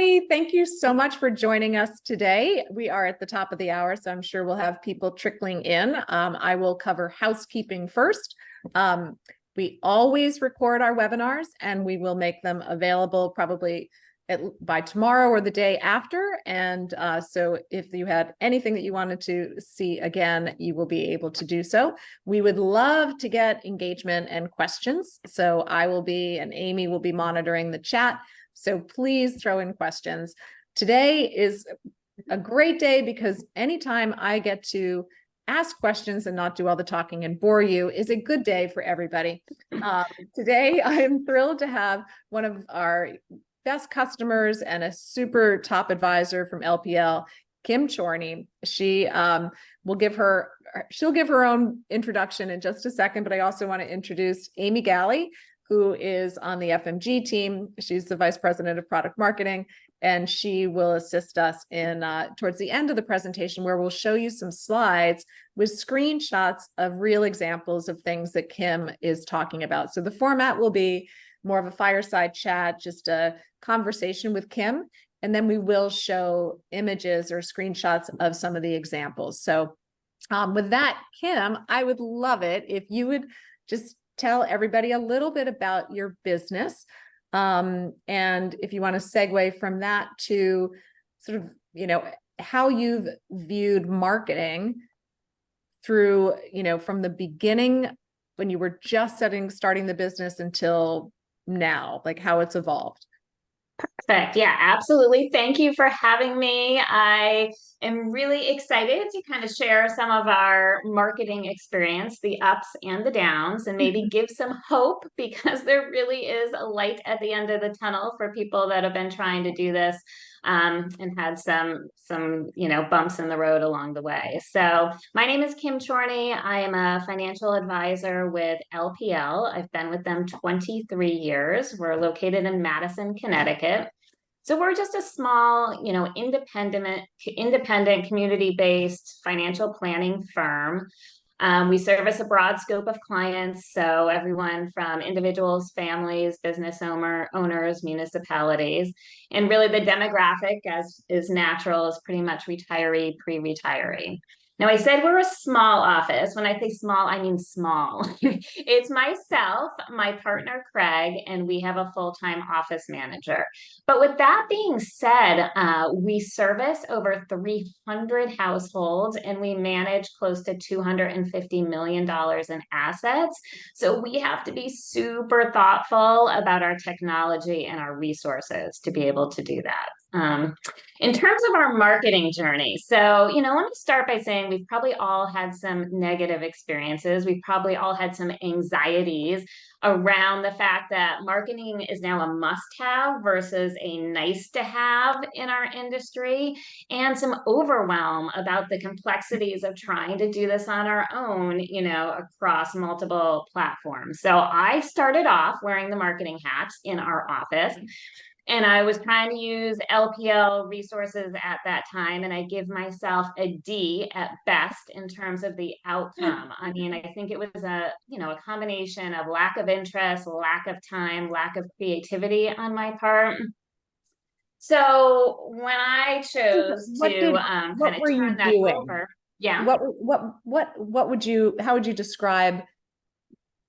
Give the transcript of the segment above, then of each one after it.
Chorney, thank you so much for joining us today. We are at the top of the hour, so I'm sure we'll have people trickling in. I will cover housekeeping first. We always record our webinars and we will make them available probably by tomorrow or the day after. And so if you had anything that you wanted to see again, you will be able to do so. We would love to get engagement and questions. So I will be, and Amy will be monitoring the chat. So please throw in questions. Today is a great day because anytime I get to ask questions and not do all the talking and bore you is a good day for everybody. Today, I am thrilled to have one of our best customers and a super top advisor from LPL, Kim Chorney. She'll give her own introduction in just a second, but I also want to introduce Amy Galley, who is on the FMG team. She's the Vice President of Product Marketing, and she will assist us in towards the end of the presentation where we'll show you some slides with screenshots of real examples of things that Kim is talking about. So the format will be more of a fireside chat, just a conversation with Kim, and then we will show images or screenshots of some of the examples. So with that, Kim, I would love it if you would just tell everybody a little bit about your business. And if you want to segue from that to sort of, how you've viewed marketing through, from the beginning when you were just starting the business until now, like how it's evolved. Perfect. Yeah, absolutely. Thank you for having me. I am really excited to kind of share some of our marketing experience, the ups and the downs, and maybe give some hope because there really is a light at the end of the tunnel for people that have been trying to do this and had some bumps in the road along the way. So my name is Kim Chorney. I am a financial advisor with LPL. I've been with them 23 years. We're located in Madison, Connecticut. So we're just a small, independent community-based financial planning firm. We service a broad scope of clients, so everyone from individuals, families, business owners, municipalities, and really the demographic, as is natural, is pretty much retiree, pre-retiree. Now, I said we're a small office. When I say small, I mean small. It's myself, my partner, Craig, and we have a full-time office manager. But with that being said, we service over 300 households and we manage close to $250 million in assets. So we have to be super thoughtful about our technology and our resources to be able to do that. In terms of our marketing journey, so, let me start by saying we've probably all had some negative experiences. We've probably all had some anxieties around the fact that marketing is now a must-have versus a nice-to-have in our industry, and some overwhelm about the complexities of trying to do this on our own, across multiple platforms. So I started off wearing the marketing hats in our office. And I was trying to use LPL resources at that time, and I give myself a D at best in terms of the outcome. I mean, I think it was a combination of lack of interest, lack of time, lack of creativity on my part. So when I chose to kind of turn that over, yeah. How would you describe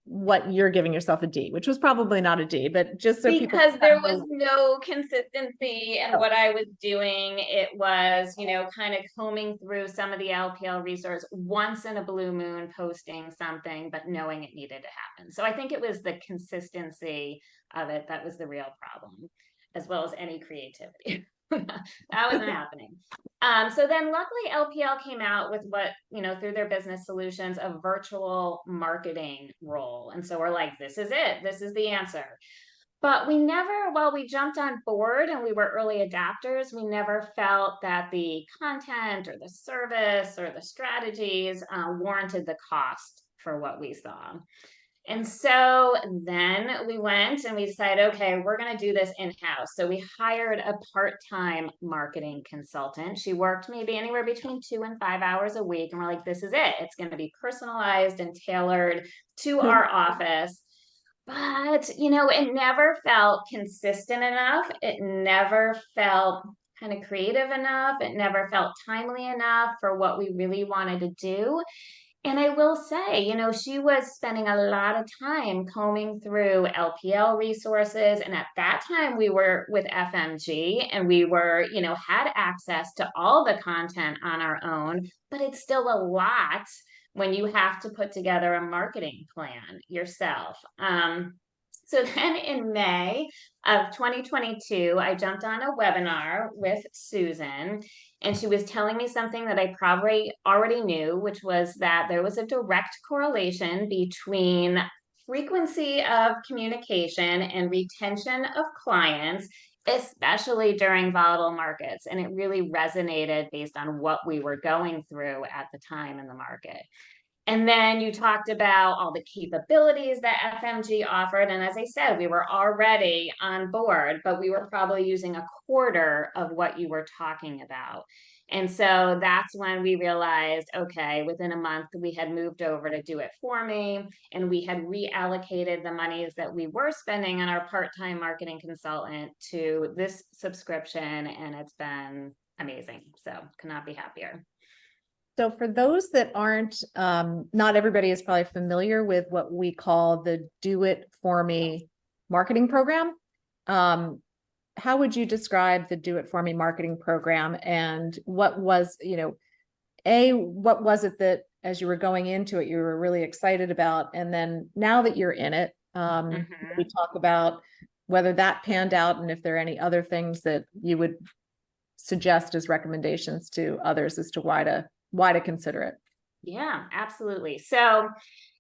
what you're giving yourself a D, which was probably not a D, but just so because there was no consistency in what I was doing. It was, kind of combing through some of the LPL resource once in a blue moon, posting something, but knowing it needed to happen. So I think it was the consistency of it that was the real problem, as well as any creativity. That wasn't happening. So then luckily LPL came out with what, through their business solutions, a virtual marketing role. And so we're like, this is it. This is the answer. But we never, while we jumped on board and we were early adapters, we never felt that the content or the service or the strategies warranted the cost for what we saw. And so then we went and we decided, okay, we're going to do this in-house. So we hired a part-time marketing consultant. She worked maybe anywhere between 2 and 5 hours a week. And we're like, this is it. It's going to be personalized and tailored to our office. but it never felt consistent enough. It never felt kind of creative enough. It never felt timely enough for what we really wanted to do. And I will say, she was spending a lot of time combing through LPL resources. And at that time, we were with FMG and we were, had access to all the content on our own, but it's still a lot when you have to put together a marketing plan yourself. So then in May of 2022, I jumped on a webinar with Susan, and she was telling me something that I probably already knew, which was that there was a direct correlation between frequency of communication and retention of clients, especially during volatile markets. And it really resonated based on what we were going through at the time in the market. And then you talked about all the capabilities that FMG offered. And as I said, we were already on board, but we were probably using a quarter of what you were talking about. And so that's when we realized, okay, within a month, we had moved over to Do It For Me, and we had reallocated the monies that we were spending on our part-time marketing consultant to this subscription. And it's been amazing. So could not be happier. So for those that aren't, not everybody is probably familiar with what we call the Do It For Me marketing program. How would you describe the Do It For Me marketing program, and what was, what was it that as you were going into it, you were really excited about? And then now that you're in it, we talk about whether that panned out and if there are any other things that you would suggest as recommendations to others as to why to consider it. Yeah, absolutely. So,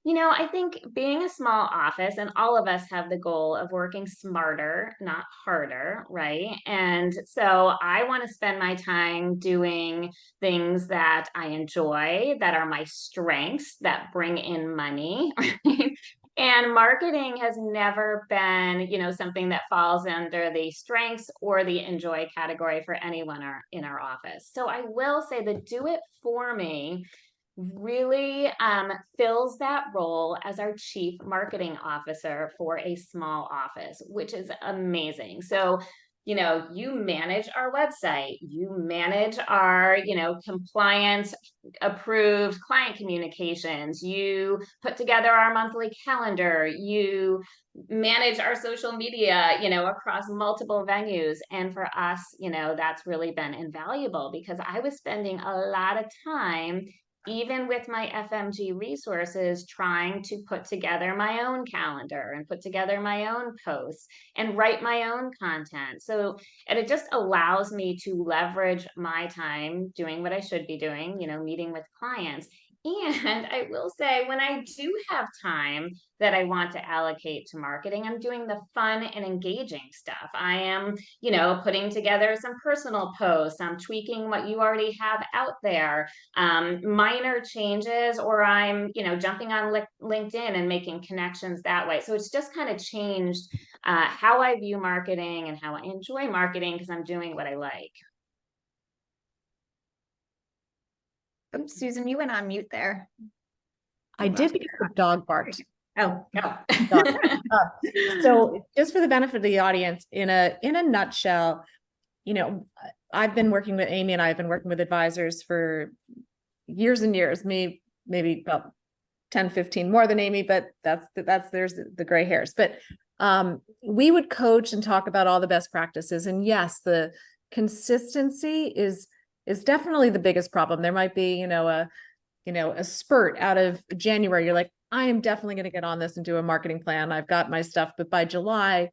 I think being a small office, and all of us have the goal of working smarter, not harder, right? And so I want to spend my time doing things that I enjoy, that are my strengths, that bring in money, right? And marketing has never been, something that falls under the strengths or the enjoy category for anyone in our office. So I will say the Do It For Me really fills that role as our chief marketing officer for a small office, which is amazing. So, you manage our website, you manage our, compliance approved client communications, you put together our monthly calendar, you manage our social media, across multiple venues. And for us, that's really been invaluable because I was spending a lot of time even with my FMG resources, trying to put together my own calendar and put together my own posts and write my own content. So, and it just allows me to leverage my time doing what I should be doing, meeting with clients. And I will say, when I do have time that I want to allocate to marketing, I'm doing the fun and engaging stuff. I am, putting together some personal posts. I'm tweaking what you already have out there, minor changes, or I'm, jumping on LinkedIn and making connections that way. So it's just kind of changed how I view marketing and how I enjoy marketing because I'm doing what I like. Oh, Susan, you went on mute there. I did because the dog barked. Oh, So just for the benefit of the audience, in a nutshell, I've been working with Amy, and I've been working with advisors for years and years, maybe about 10, 15 more than Amy, but there's the gray hairs. But we would coach and talk about all the best practices. And yes, the consistency is definitely the biggest problem. There might be, a spurt out of January. You're like, I am definitely going to get on this and do a marketing plan. I've got my stuff. But by July,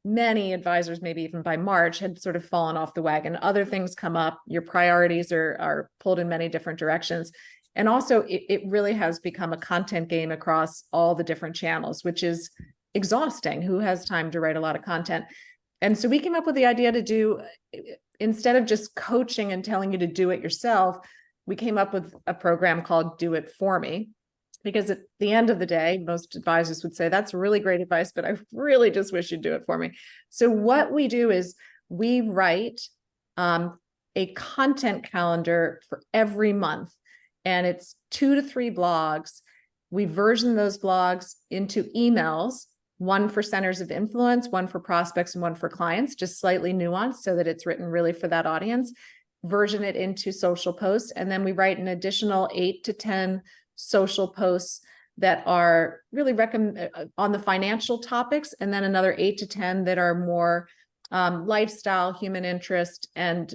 many advisors, maybe even by March, had sort of fallen off the wagon. Other things come up. Your priorities are pulled in many different directions. And also, it really has become a content game across all the different channels, which is exhausting. Who has time to write a lot of content? And so we came up with the idea to do, instead of just coaching and telling you to do it yourself, we came up with a program called Do It For Me. Because at the end of the day, most advisors would say, that's really great advice, but I really just wish you'd do it for me. So what we do is we write a content calendar for every month, and it's 2 to 3 blogs. We version those blogs into emails one for centers of influence, one for prospects, and one for clients, just slightly nuanced so that it's written really for that audience, version it into social posts. And then we write an additional 8 to 10 social posts that are really on the financial topics, and then another 8 to 10 that are more lifestyle, human interest, and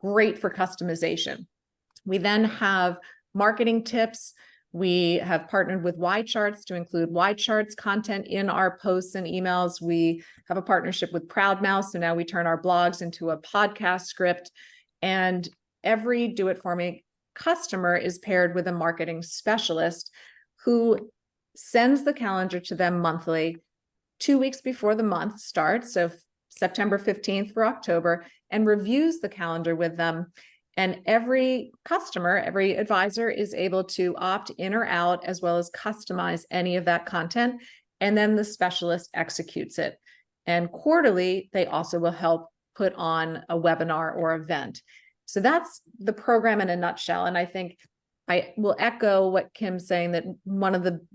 great for customization. We then have marketing tips. We have partnered with Y Charts to include Y Charts content in our posts and emails. We have a partnership with Proudmouth, so now we turn our blogs into a podcast script. And every Do It For Me customer is paired with a marketing specialist who sends the calendar to them monthly, 2 weeks before the month starts, so September 15th for October, and reviews the calendar with them. And every customer, every advisor is able to opt in or out, as well as customize any of that content. And then the specialist executes it. And quarterly, they also will help put on a webinar or event. So that's the program in a nutshell. And I think I will echo what Kim's saying, that one of the,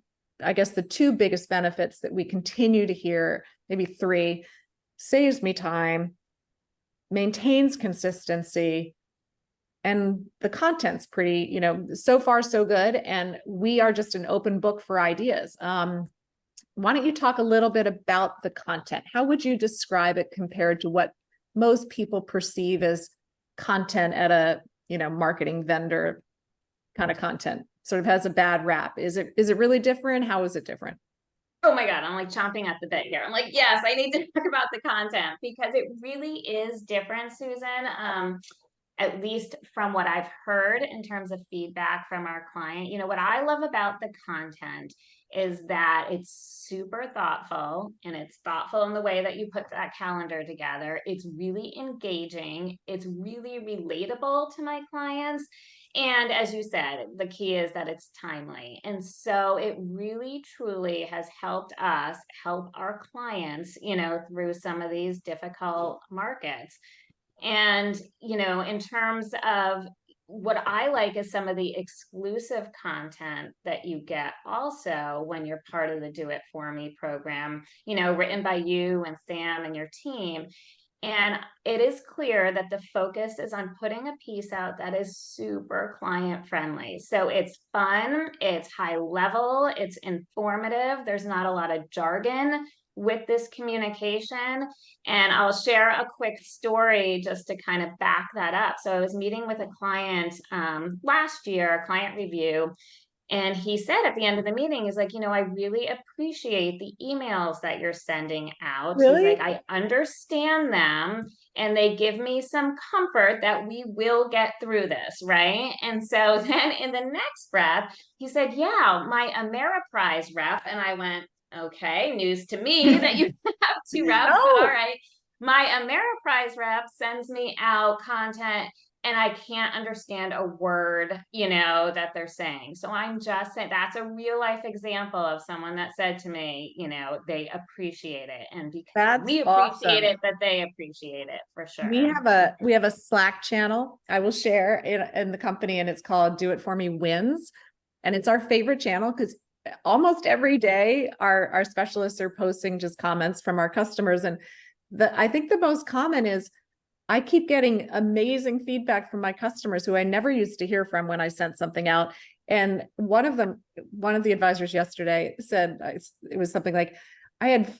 I guess, the two biggest benefits that we continue to hear, maybe three: saves me time, maintains consistency, and the content's pretty, so far so good. And we are just an open book for ideas. Why don't you talk a little bit about the content? How would you describe it compared to what most people perceive as content at a, marketing vendor kind of content? Sort of has a bad rap. Is it really different? How is it different? Oh my God, I'm like chomping at the bit here. I'm like, yes, I need to talk about the content because it really is different, Susan. At least from what I've heard in terms of feedback from our client. What I love about the content is that it's super thoughtful, and it's thoughtful in the way that you put that calendar together. It's really engaging. It's really relatable to my clients. And as you said, the key is that it's timely. And so it really truly has helped us help our clients, through some of these difficult markets. And, in terms of what I like is some of the exclusive content that you get also when you're part of the Do It For Me program, written by you and Sam and your team. And it is clear that the focus is on putting a piece out that is super client friendly. So it's fun, it's high level, it's informative. There's not a lot of jargon with this communication. And I'll share a quick story just to kind of back that up. So I was meeting with a client last year, a client review. And he said at the end of the meeting, he's like, I really appreciate the emails that you're sending out. Really? He's like, I understand them, and they give me some comfort that we will get through this, right? And so then in the next breath, he said, yeah, my Ameriprise rep. And I went, okay, news to me that you have two reps, but all right. My Ameriprise rep sends me out content and I can't understand a word, that they're saying. So I'm just saying that's a real life example of someone that said to me, they appreciate it. And because we appreciate it, that they appreciate it for sure. We have a Slack channel I will share in the company, and it's called Do It For Me Wins. And it's our favorite channel because almost every day our specialists are posting just comments from our customers. And I think the most common is, I keep getting amazing feedback from my customers who I never used to hear from when I sent something out. And one of the advisors yesterday said, it was something like, I had,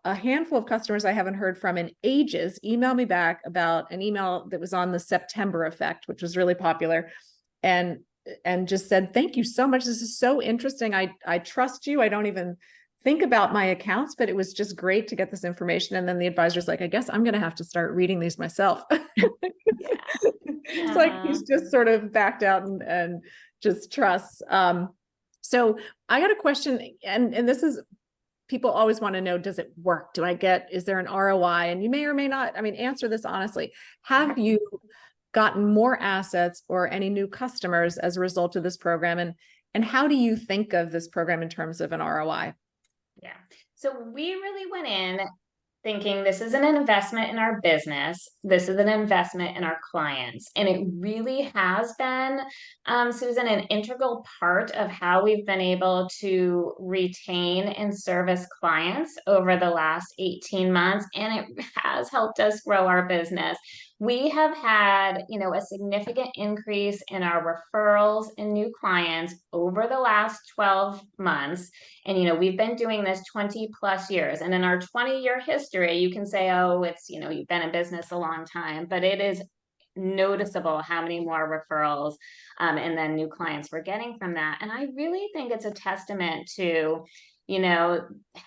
a handful of customers I haven't heard from in ages email me back about an email that was on the September effect, which was really popular. And just said, thank you so much. This is so interesting. I trust you. I don't even think about my accounts, but it was just great to get this information. And then the advisor's like, I guess I'm going to have to start reading these myself. It's like he's just sort of backed out and just trusts. So I got a question, and this is, people always want to know, does it work? Is there an ROI? And you may or may not, answer this honestly. Have you gotten more assets or any new customers as a result of this program? And how do you think of this program in terms of an ROI? Yeah. So we really went in thinking this is an investment in our business. This is an investment in our clients. And it really has been, Susan, an integral part of how we've been able to retain and service clients over the last 18 months. And it has helped us grow our business. We have had, a significant increase in our referrals and new clients over the last 12 months. And, we've been doing this 20 plus years. And in our 20-year history, you can say, oh, it's, you've been in business a long time, but it is noticeable how many more referrals and then new clients we're getting from that. And I really think it's a testament to,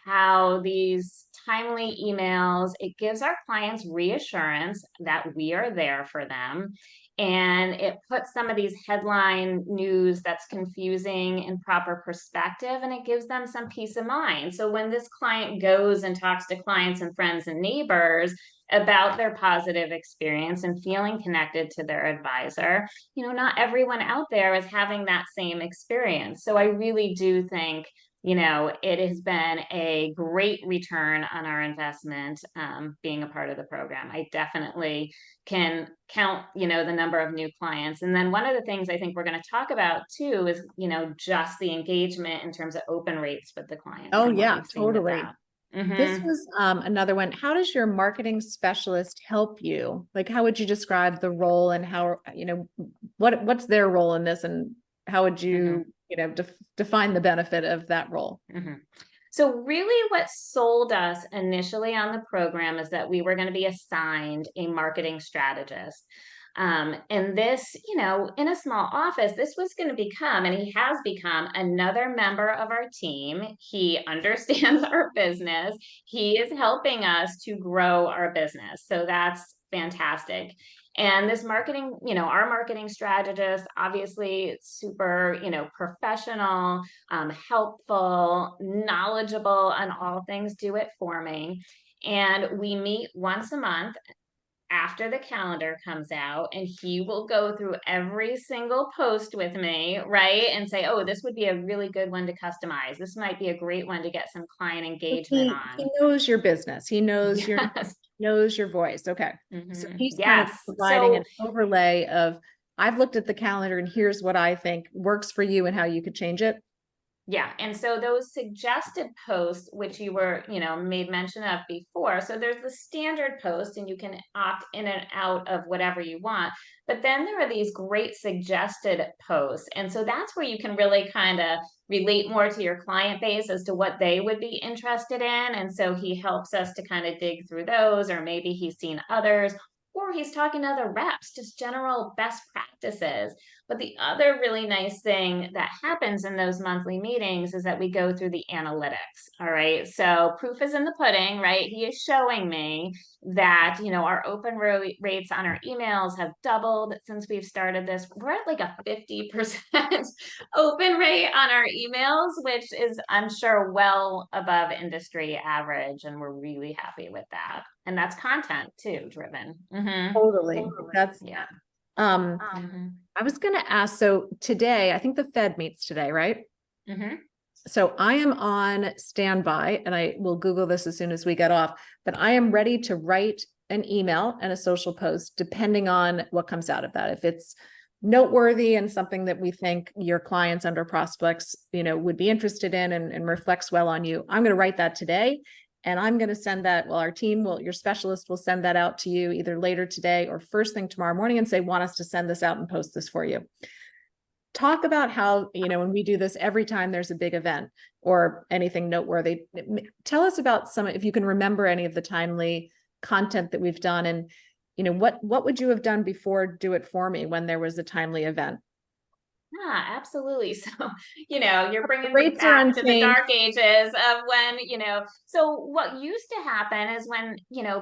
how these timely emails, it gives our clients reassurance that we are there for them. And it puts some of these headline news that's confusing in proper perspective, and it gives them some peace of mind. So when this client goes and talks to clients and friends and neighbors about their positive experience and feeling connected to their advisor, not everyone out there is having that same experience. So I really do think it has been a great return on our investment being a part of the program. I definitely can count, the number of new clients. And then one of the things I think we're going to talk about too is, just the engagement in terms of open rates with the clients. Oh yeah, totally. This Mhm. was another one. How does your marketing specialist help you? Like, how would you describe the role and how, what's their role in this, and how would you, define the benefit of that role? So really what sold us initially on the program is that we were going to be assigned a marketing strategist. And this, in a small office, this was going to become, and he has become, another member of our team. He understands our business. He is helping us to grow our business. So that's fantastic. And this marketing, our marketing strategist, obviously super, professional, helpful, knowledgeable on all things do it for me. And we meet once a month after the calendar comes out, and he will go through every single post with me, right? And say, oh, this would be a really good one to customize. This might be a great one to get some client engagement on. He knows your business. He knows Yes. knows your voice. Okay. So he's kind of Yes. providing So an overlay of, I've looked at the calendar and here's what I think works for you and how you could change it. yeah. And so those suggested posts, which you were, made mention of before. So there's the standard post and you can opt in and out of whatever you want. But then there are these great suggested posts. And so that's where you can really kind of relate more to your client base as to what they would be interested in. And so he helps us to kind of dig through those, or maybe he's seen others, or he's talking to other reps, just general best practices. But the other really nice thing that happens in those monthly meetings is that we go through the analytics. All right. So proof is in the pudding, right? He is showing me that, our open rates on our emails have doubled since we've started this. We're at like a 50% open rate on our emails, which is, I'm sure, well above industry average. And we're really happy with that. And that's content too driven. Totally. That's, Yeah. I was going to ask, so today, I think the Fed meets today, right? So I am on standby, and I will Google this as soon as we get off, but I am ready to write an email and a social post, depending on what comes out of that. If it's noteworthy and something that we think your clients and/or prospects, would be interested in and reflects well on you, I'm going to write that today. And I'm going to send that, well, your specialist will send that out to you either later today or first thing tomorrow morning and say, want us to send this out and post this for you. Talk about how, when we do this every time there's a big event or anything noteworthy, tell us about if you can remember any of the timely content that we've done, and, what would you have done before Do It For Me when there was a timely event? Yeah, absolutely. So, you're bringing me Rates are back to the unchanged. dark ages of when, so what used to happen is when,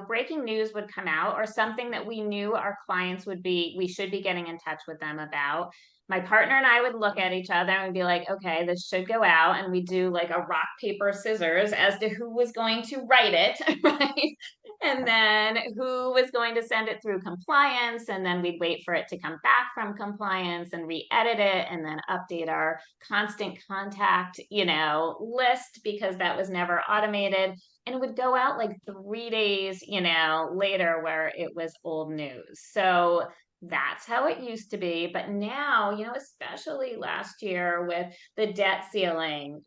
breaking news would come out or something that we knew our clients we should be getting in touch with them about. my partner and I would look at each other and be like, okay, this should go out. And we do like a rock, paper, scissors as to who was going to write it, right? And then who was going to send it through compliance. And then we'd wait for it to come back from compliance and re-edit it and then update our constant contact, list, because that was never automated. And it would go out like 3 days, later, where it was old news. So that's how it used to be. But now, especially last year with the debt ceiling,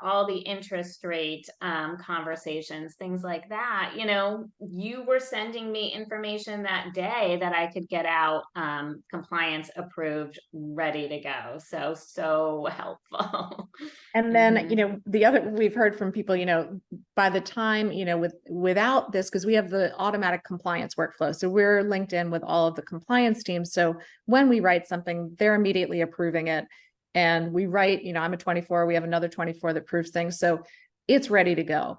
all the interest rate conversations, things like that, you were sending me information that day that I could get out compliance approved, ready to go. So helpful. And then, the other, we've heard from people, by the time, without this, because we have the automatic compliance workflow. So we're linked in with all of the compliance teams. So when we write something, they're immediately approving it. And we write, I'm a 24, we have another 24 that proves things. So it's ready to go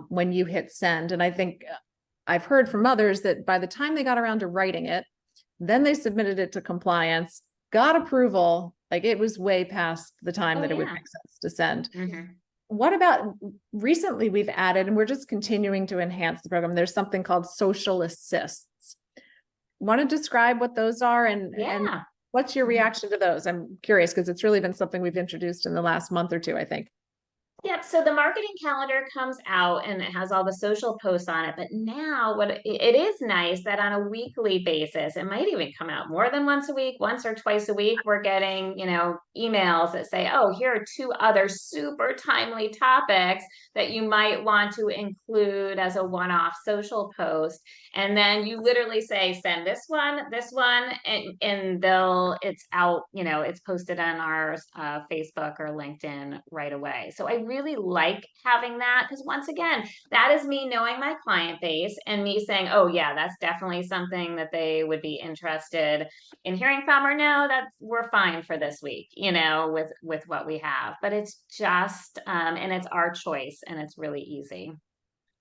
when you hit send. And I think I've heard from others that by the time they got around to writing it, then they submitted it to compliance, got approval. Like it was way past the time that it would make sense to send. What about recently we've added, and we're just continuing to enhance the program. There's something called social assists. Want to describe what those are and what's your reaction to those? I'm curious because it's really been something we've introduced in the last month or two, I think. Yep. So the marketing calendar comes out and it has all the social posts on it. But now it is nice that on a weekly basis, it might even come out more than once a week, once or twice a week. We're getting, emails that say, oh, here are 2 other super timely topics that you might want to include as a one-off social post. And then you literally say, send this one, and it's out, it's posted on our Facebook or LinkedIn right away. So I really like having that because once again, that is me knowing my client base and me saying, oh yeah, that's definitely something that they would be interested in hearing from, or no, that's we're fine for this week, with what we have. But it's just and it's our choice and it's really easy.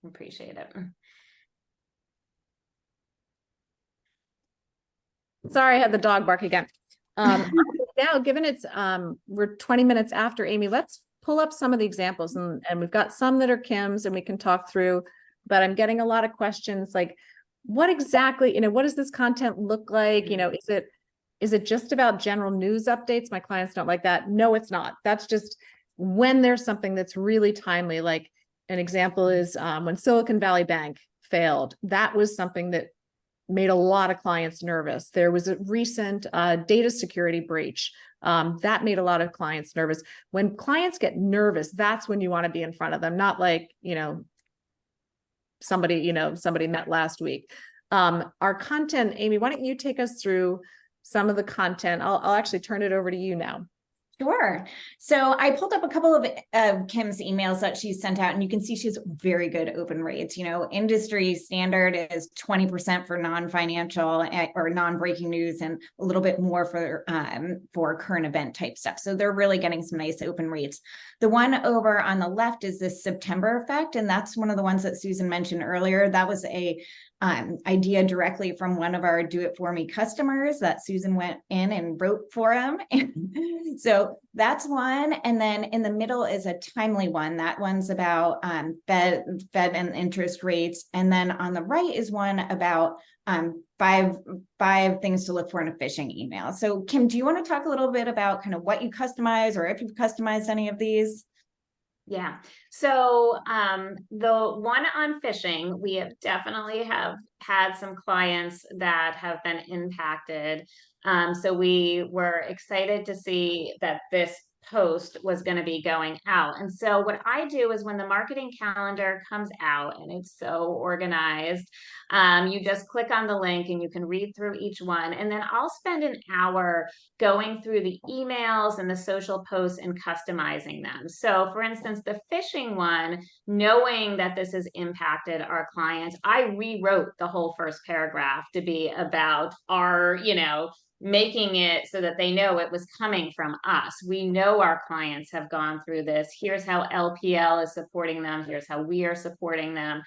Appreciate it. Sorry, I had the dog bark again. Now, given it's we're 20 minutes after, Amy, let's pull up some of the examples, and we've got some that are Kim's and we can talk through, but I'm getting a lot of questions like, what exactly, what does this content look like? Is it just about general news updates? My clients don't like that. No, it's not. That's just when there's something that's really timely. Like an example is when Silicon Valley Bank failed. That was something that made a lot of clients nervous. There was a recent data security breach that made a lot of clients nervous. When clients get nervous, that's when you want to be in front of them, not like, somebody met last week. Our content, Amy, why don't you take us through some of the content? I'll actually turn it over to you now. Sure. So I pulled up a couple of Kim's emails that she sent out, and you can see she's very good open rates. Industry standard is 20% for non-financial or non-breaking news, and a little bit more for current event type stuff. So they're really getting some nice open rates. The one over on the left is this September effect, and that's one of the ones that Susan mentioned earlier. That was a idea directly from one of our Do It For Me customers that Susan went in and wrote for him. So that's one. And then in the middle is a timely one. That one's about Fed and interest rates. And then on the right is one about five things to look for in a phishing email. So Kim, do you want to talk a little bit about kind of what you customize or if you've customized any of these? Yeah. So the one on phishing, we have definitely had some clients that have been impacted. So we were excited to see that this post was going to be going out. And so what I do is when the marketing calendar comes out and it's so organized, you just click on the link and you can read through each one. And then I'll spend an hour going through the emails and the social posts and customizing them. So for instance, the phishing one, knowing that this has impacted our clients, I rewrote the whole first paragraph to be about our, making it so that they know it was coming from us. We know our clients have gone through this. Here's how LPL is supporting them. Here's how we are supporting them.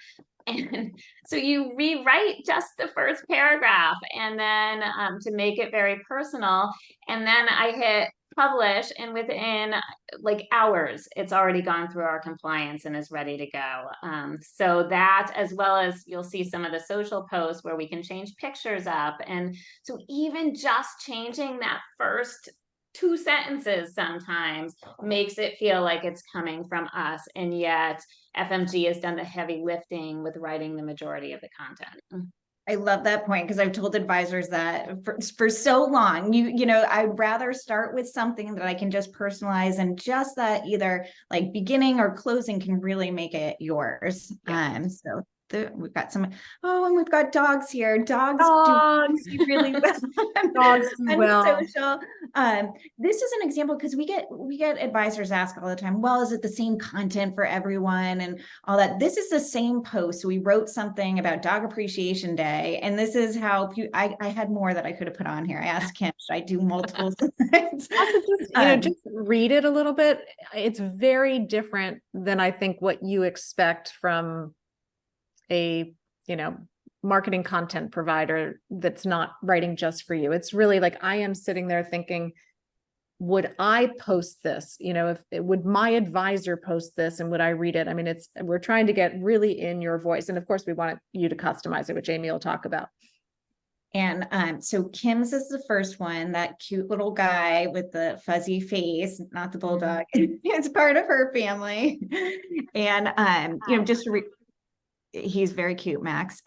And so you rewrite just the first paragraph, and then to make it very personal. And then I hit publish, and within like hours, it's already gone through our compliance and is ready to go. So that, as well as you'll see some of the social posts where we can change pictures up. And so even just changing that first 2 sentences sometimes makes it feel like it's coming from us. And yet FMG has done the heavy lifting with writing the majority of the content. I love that point, because I've told advisors that for so long, you know, I'd rather start with something that I can just personalize, and just that either like beginning or closing can really make it yours. Yeah. So we've got some, oh, and we've got dogs here. Dogs do really well Dogs do on well. social. This is an example, because we get advisors ask all the time, well, is it the same content for everyone and all that? This is the same post. We wrote something about Dog Appreciation Day, and this is how I had more that I could have put on here. I asked Kim, should I do multiple slides? Also, just read it a little bit. It's very different than I think what you expect from a, marketing content provider that's not writing just for you. It's really like, I am sitting there thinking, would I post this? Would my advisor post this, and would I read it? I mean, we're trying to get really in your voice. And of course we want you to customize it, which Amy will talk about. And so Kim's is the first one, that cute little guy with the fuzzy face, not the bulldog. It's part of her family. And, just he's very cute, Max.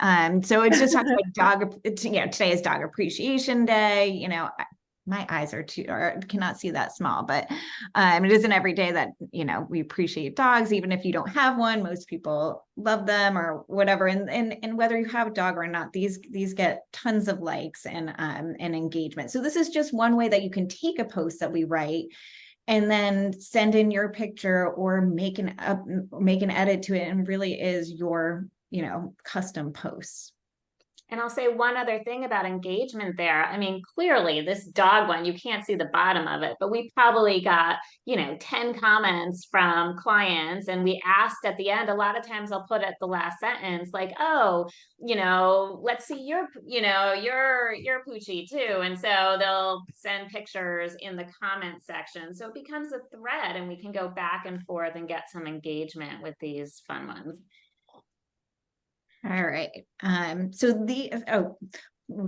So it's just talking about today is Dog Appreciation Day. My eyes cannot see that small, but it isn't every day that, we appreciate dogs, even if you don't have one. Most people love them or whatever. And whether you have a dog or not, these get tons of likes and engagement. So this is just one way that you can take a post that we write and then send in your picture or make an edit to it, and really is your, custom posts. And I'll say one other thing about engagement there. I mean, clearly this dog one, you can't see the bottom of it, but we probably got, 10 comments from clients. And we asked at the end, a lot of times I'll put at the last sentence, like, oh, let's see your Poochie too. And so they'll send pictures in the comment section. So it becomes a thread, and we can go back and forth and get some engagement with these fun ones. All right. So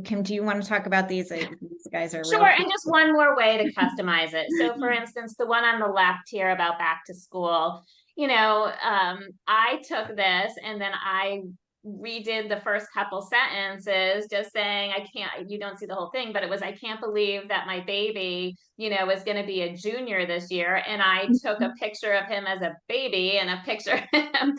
Kim, do you want to talk about these? These guys are sure. And just one more way to customize it. So for instance, the one on the left here about back to school, I took this and then I redid the first couple sentences, just saying, you don't see the whole thing, but it was, I can't believe that my baby, is going to be a junior this year. And I took a picture of him as a baby and a picture of him,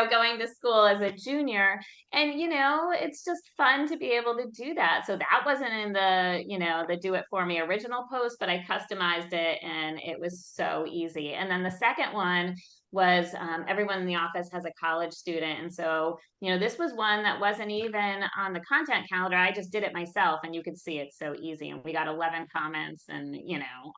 going to school as a junior. And, it's just fun to be able to do that. So that wasn't in the, the do it for me original post, but I customized it and it was so easy. And then the second one was everyone in the office has a college student. And so, this was one that wasn't even on the content calendar. I just did it myself, and you could see it's so easy. And we got 11 comments and,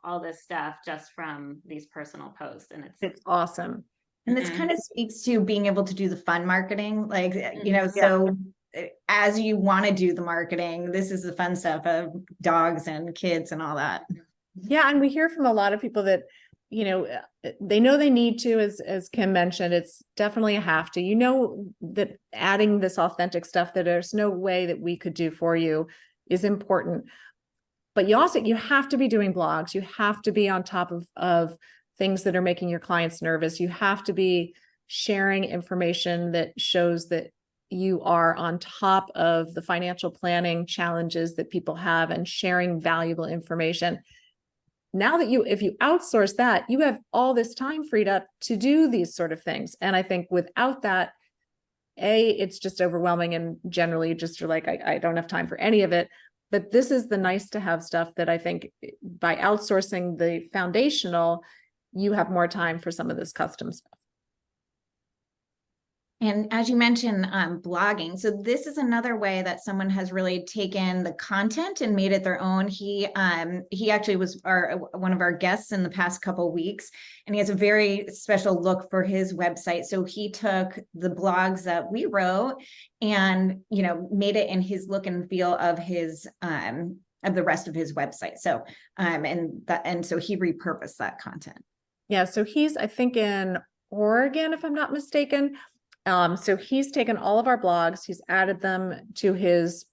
all this stuff just from these personal posts. And it's awesome. And this kind of speaks to being able to do the fun marketing, like, Yeah. So as you want to do the marketing, this is the fun stuff of dogs and kids and all that. Yeah. And we hear from a lot of people that, they know they need to, as Kim mentioned, it's definitely a have to, that adding this authentic stuff that there's no way that we could do for you is important. But you have to be doing blogs. You have to be on top of things that are making your clients nervous. You have to be sharing information that shows that you are on top of the financial planning challenges that people have, and sharing valuable information. Now that if you outsource that, you have all this time freed up to do these sort of things. And I think without that, it's just overwhelming, and generally just you're like, I don't have time for any of it. But this is the nice to have stuff that I think by outsourcing the foundational, you have more time for some of this custom stuff. And as you mentioned, blogging. So this is another way that someone has really taken the content and made it their own. He actually was one of our guests in the past couple weeks, and he has a very special look for his website. So he took the blogs that we wrote and, you know, made it in his look and feel of his of the rest of his website. So and so he repurposed that content. Yeah, so he's, I think, in Oregon, if I'm not mistaken. So he's taken all of our blogs, he's added them to his,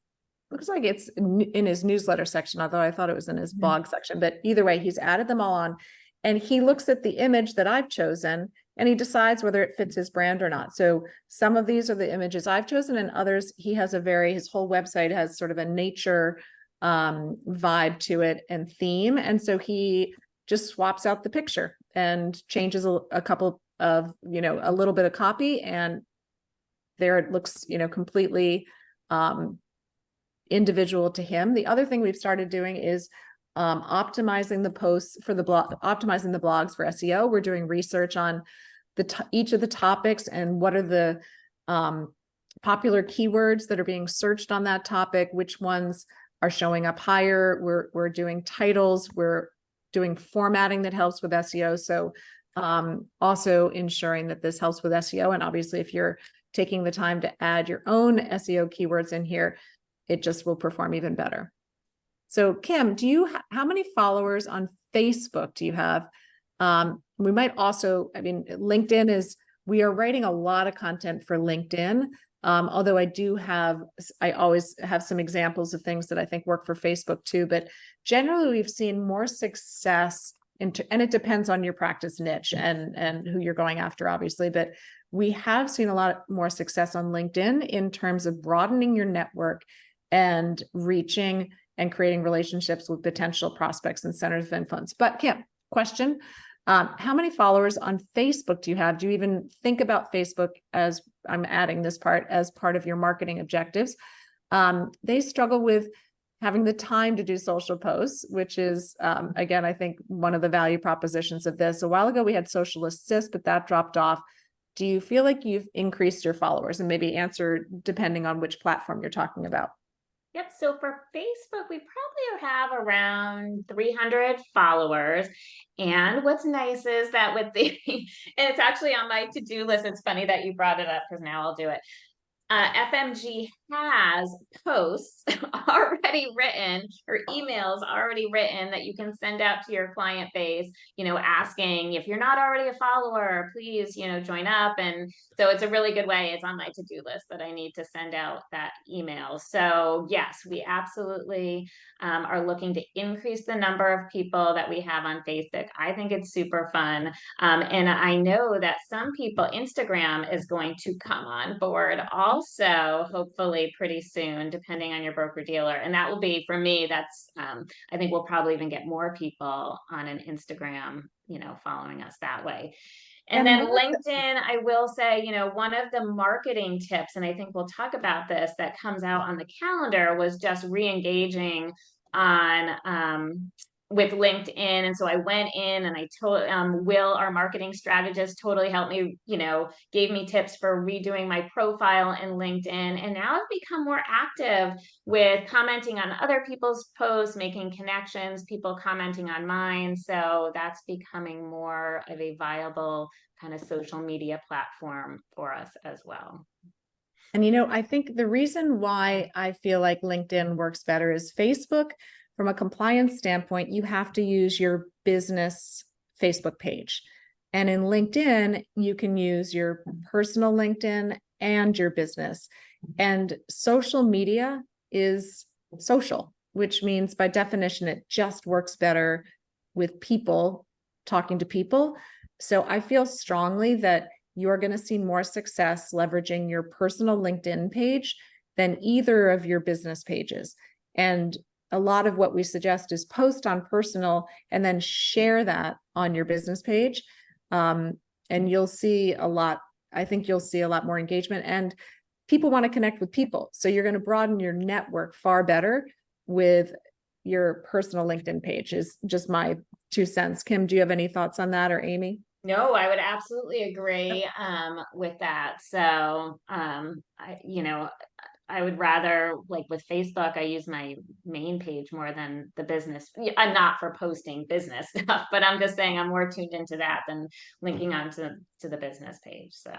looks like it's in his newsletter section, although I thought it was in his blog section, but either way, he's added them all on, and he looks at the image that I've chosen and he decides whether it fits his brand or not. So some of these are the images I've chosen, and others, he has his whole website has sort of a nature vibe to it and theme. And so he just swaps out the picture and changes a couple of, you know, a little bit of copy, and there it looks, you know, completely individual to him. The other thing we've started doing is optimizing the posts for the blog, optimizing the blogs for SEO. We're doing research on each of the topics and what are the popular keywords that are being searched on that topic, which ones are showing up higher. We're doing titles, we're doing formatting that helps with SEO. So also ensuring that this helps with SEO. And obviously, if you're taking the time to add your own SEO keywords in here, it just will perform even better. So Kim, how many followers on Facebook do you have? We might also, I mean, we are writing a lot of content for LinkedIn. Although I always have some examples of things that I think work for Facebook too, but generally we've seen more success and it depends on your practice niche and who you're going after, obviously, but we have seen a lot more success on LinkedIn in terms of broadening your network and reaching and creating relationships with potential prospects and centers of influence. But Kim, question, how many followers on Facebook do you have? Do you even think about Facebook, as I'm adding this part, as part of your marketing objectives? They struggle with having the time to do social posts, which is, again, I think one of the value propositions of this. A while ago, we had social assist, but that dropped off. Do you feel like you've increased your followers? And maybe answer depending on which platform you're talking about. Yep. So for Facebook, we probably have around 300 followers. And what's nice is that with and it's actually on my to-do list. It's funny that you brought it up because now I'll do it. FMG has posts already written or emails already written that you can send out to your client base, you know, asking if you're not already a follower, please, you know, join up. And so it's a really good way. It's on my to-do list that I need to send out that email. So yes, we absolutely are looking to increase the number of people that we have on Facebook. I think it's super fun. And I know that some people, Instagram is going to come on board also, hopefully pretty soon, depending on your broker dealer. And that will be, for me, that's, I think we'll probably even get more people on an Instagram, you know, following us that way. And then LinkedIn, I will say, you know, one of the marketing tips, and I think we'll talk about this, that comes out on the calendar was just re-engaging on with LinkedIn. And so I went in and I told Will, our marketing strategist, totally helped me, you know, gave me tips for redoing my profile in LinkedIn. And now I've become more active with commenting on other people's posts, making connections, people commenting on mine. So that's becoming more of a viable kind of social media platform for us as well. And, you know, I think the reason why I feel like LinkedIn works better is Facebook. From a compliance standpoint, you have to use your business Facebook page. And in LinkedIn, you can use your personal LinkedIn and your business. And social media is social, which means by definition, it just works better with people talking to people. So I feel strongly that you're going to see more success leveraging your personal LinkedIn page than either of your business pages. And a lot of what we suggest is post on personal and then share that on your business page. And you'll see a lot, I think you'll see a lot more engagement, and people want to connect with people. So you're going to broaden your network far better with your personal LinkedIn page, is just my 2 cents. Kim, do you have any thoughts on that, or Amy? No, I would absolutely agree with that. So I would rather, like with Facebook, I use my main page more than the business. I'm not for posting business stuff, but I'm just saying I'm more tuned into that than linking onto the business page. So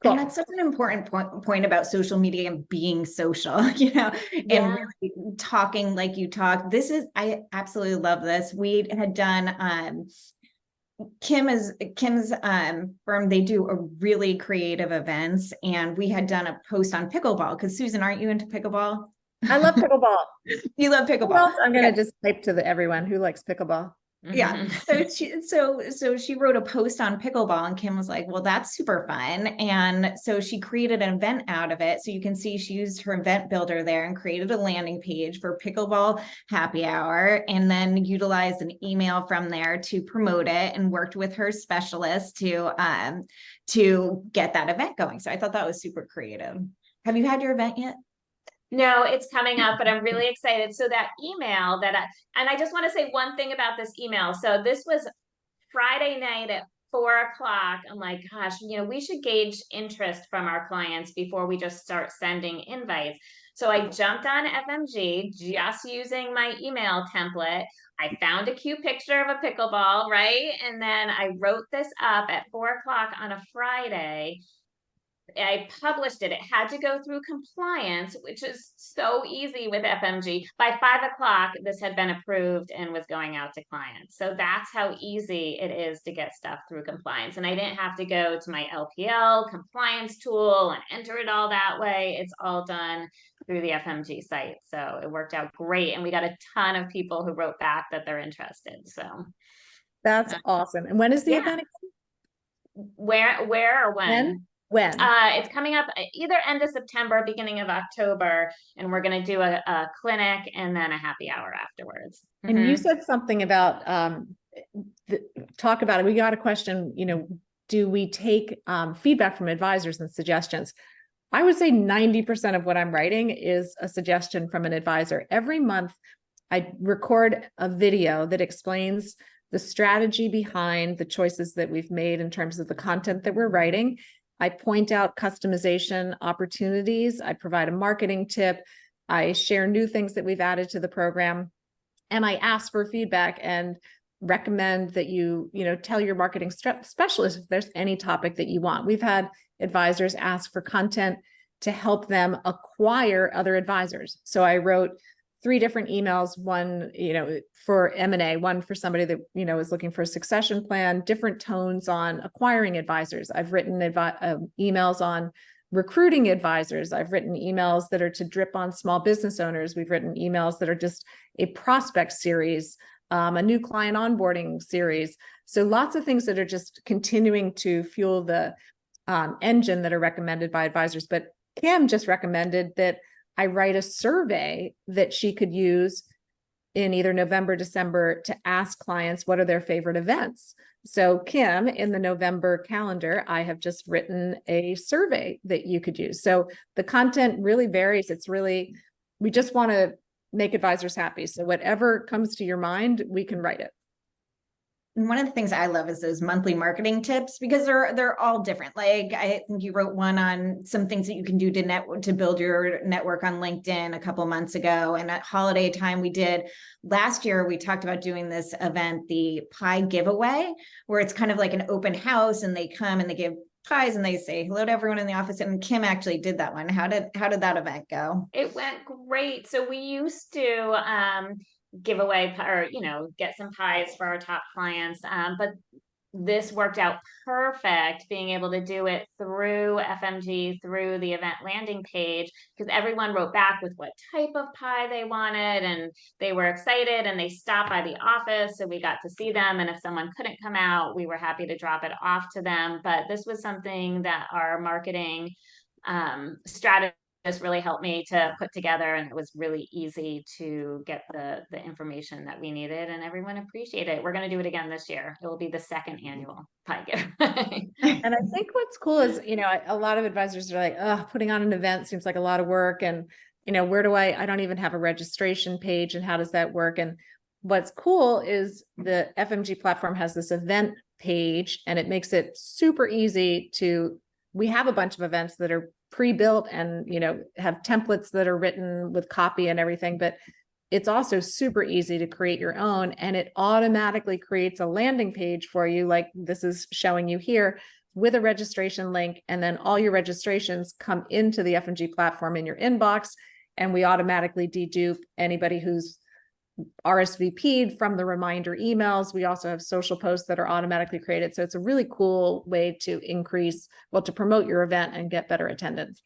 Cool. And that's such an important point about social media and being social, you know, Yeah. and really talking like you talk. I absolutely love this. We had done, Kim's firm, they do a really creative events, and we had done a post on pickleball, because Susan, aren't you into pickleball? I love pickleball. You love Who pickleball. else? I'm going to Okay. just type to everyone who likes pickleball. Yeah. Mhm. So she wrote a post on pickleball, and Kim was like, well, that's super fun. And so she created an event out of it. So you can see she used her event builder there and created a landing page for pickleball happy hour, and then utilized an email from there to promote it, and worked with her specialist to get that event going. So I thought that was super creative. Have you had your event yet? No, it's coming up, but I'm really excited. So that email and I just want to say one thing about this email. So this was Friday night at 4 o'clock. I'm like, gosh, we should gauge interest from our clients before we just start sending invites. So I jumped on FMG just using my email template. I found a cute picture of a pickleball, right? And then I wrote this up at 4 o'clock on a Friday. I published it. It had to go through compliance, which is so easy with FMG. By 5 o'clock, this had been approved and was going out to clients. So that's how easy it is to get stuff through compliance. And I didn't have to go to my LPL compliance tool and enter it all that way. It's all done through the FMG site. So it worked out great. And we got a ton of people who wrote back that they're interested. So That's awesome. And when is the yeah. event? Where or when? When? It's coming up either end of September, beginning of October, and we're going to do a clinic and then a happy hour afterwards. And you said something about talk about it. We got a question, do we take feedback from advisors and suggestions? I would say 90% of what I'm writing is a suggestion from an advisor. Every month, I record a video that explains the strategy behind the choices that we've made in terms of the content that we're writing. I point out customization opportunities. I provide a marketing tip. I share new things that we've added to the program. And I ask for feedback and recommend that you tell your marketing specialist if there's any topic that you want. We've had advisors ask for content to help them acquire other advisors. So I wrote 3 different emails, one, for M&A, one for somebody that, is looking for a succession plan, different tones on acquiring advisors. I've written emails on recruiting advisors. I've written emails that are to drip on small business owners. We've written emails that are just a prospect series, a new client onboarding series. So lots of things that are just continuing to fuel the engine that are recommended by advisors. But Kim just recommended that I write a survey that she could use in either November, December to ask clients what are their favorite events. So Kim, in the November calendar, I have just written a survey that you could use. So the content really varies. We just want to make advisors happy. So whatever comes to your mind, we can write it. And one of the things I love is those monthly marketing tips, because they're all different. Like I think you wrote one on some things that you can do to build your network on LinkedIn a couple months ago. And at holiday time last year, we talked about doing this event, the pie giveaway, where it's kind of like an open house, and they come and they give pies and they say hello to everyone in the office. And Kim actually did that one. How did that event go? It went great. So we used to give away or get some pies for our top clients, but this worked out perfect, being able to do it through FMG, through the event landing page, because everyone wrote back with what type of pie they wanted, and they were excited, and they stopped by the office, so we got to see them. And if someone couldn't come out, we were happy to drop it off to them. But this was something that our marketing strategist really helped me to put together, and it was really easy to get the information that we needed, and everyone appreciated it. We're going to do it again this year. It will be the 2nd annual pie giveaway. And I think what's cool is, a lot of advisors are like, oh, putting on an event seems like a lot of work. And, where do I don't even have a registration page, and how does that work? And what's cool is the FMG platform has this event page, and it makes it super easy to, we have a bunch of events that are pre-built and, you know, have templates that are written with copy and everything, but it's also super easy to create your own, and it automatically creates a landing page for you, like this is showing you here, with a registration link. And then all your registrations come into the FMG platform in your inbox, and we automatically dedupe anybody who's RSVP'd from the reminder emails. We also have social posts that are automatically created. So it's a really cool way to increase, well, to promote your event and get better attendance.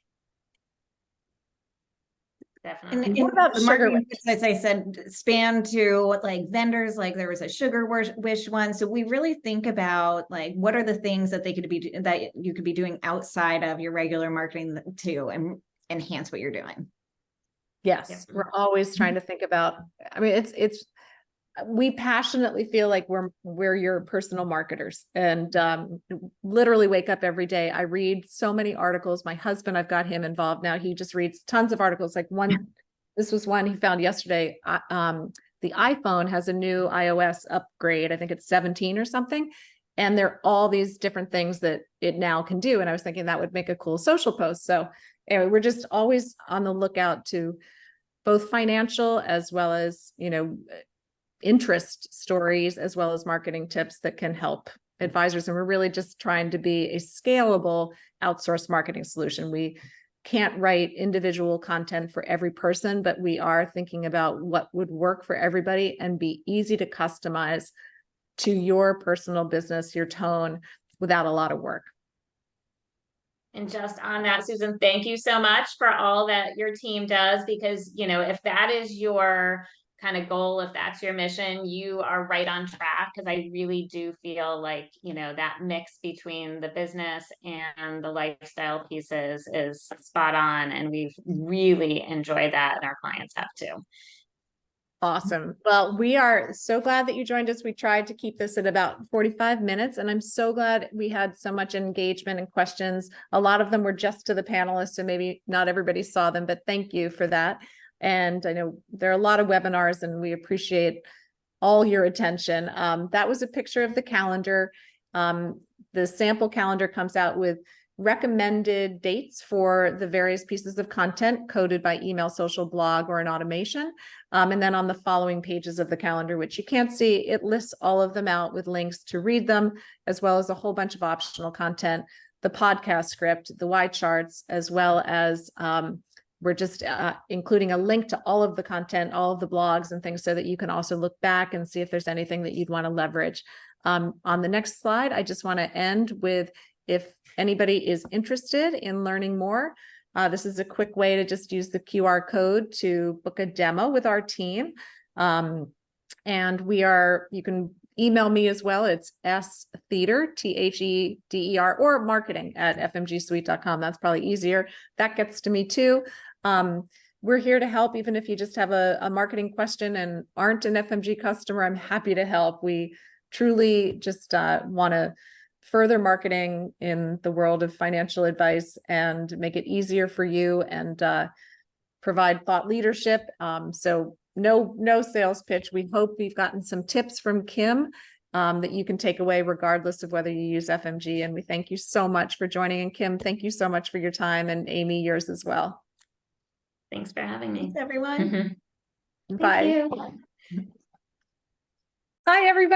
Definitely. And What about the sugar marketing tips, as I said, span to like vendors, like there was a sugar wish one. So we really think about like, what are the things that that you could be doing outside of your regular marketing to enhance what you're doing. Yes, Yep. we're always trying to think about, I mean, we passionately feel like we're your personal marketers, and literally wake up every day. I read so many articles. My husband, I've got him involved now. He just reads tons of articles. Like this was one he found yesterday. The iPhone has a new iOS upgrade. I think it's 17 or something. And there are all these different things that it now can do. And I was thinking that would make a cool social post. So anyway, we're just always on the lookout to both financial as well as, you know, interest stories, as well as marketing tips that can help advisors. And we're really just trying to be a scalable outsourced marketing solution. We can't write individual content for every person, but we are thinking about what would work for everybody and be easy to customize to your personal business, your tone, without a lot of work. And just on that, Susan, thank you so much for all that your team does, because, you know, if that is your kind of goal, if that's your mission, you are right on track. Because I really do feel like, you know, that mix between the business and the lifestyle pieces is spot on. And we've really enjoyed that, and our clients have too. Awesome. Well, we are so glad that you joined us. We tried to keep this at about 45 minutes, and I'm so glad we had so much engagement and questions. A lot of them were just to the panelists, so maybe not everybody saw them, but thank you for that. And I know there are a lot of webinars, and we appreciate all your attention. That was a picture of the calendar. The sample calendar comes out with recommended dates for the various pieces of content coded by email, social, blog, or an automation. And then on the following pages of the calendar, which you can't see, it lists all of them out with links to read them, as well as a whole bunch of optional content, the podcast script, the Y charts, as well as we're just including a link to all of the content, all of the blogs and things, so that you can also look back and see if there's anything that you'd want to leverage. On the next slide, I just want to end with, if anybody is interested in learning more, this is a quick way to just use the QR code to book a demo with our team. And you can email me as well. It's stheder, THEDER, or marketing@fmgsuite.com. That's probably easier. That gets to me too. We're here to help. Even if you just have a marketing question and aren't an FMG customer, I'm happy to help. We truly just want to further marketing in the world of financial advice and make it easier for you, and provide thought leadership. So no sales pitch. We hope we've gotten some tips from Kim that you can take away regardless of whether you use FMG. And we thank you so much for joining. And Kim, thank you so much for your time, and Amy, yours as well. Thanks for having me. Thanks, everyone. Bye. Thank you. Bye, everybody.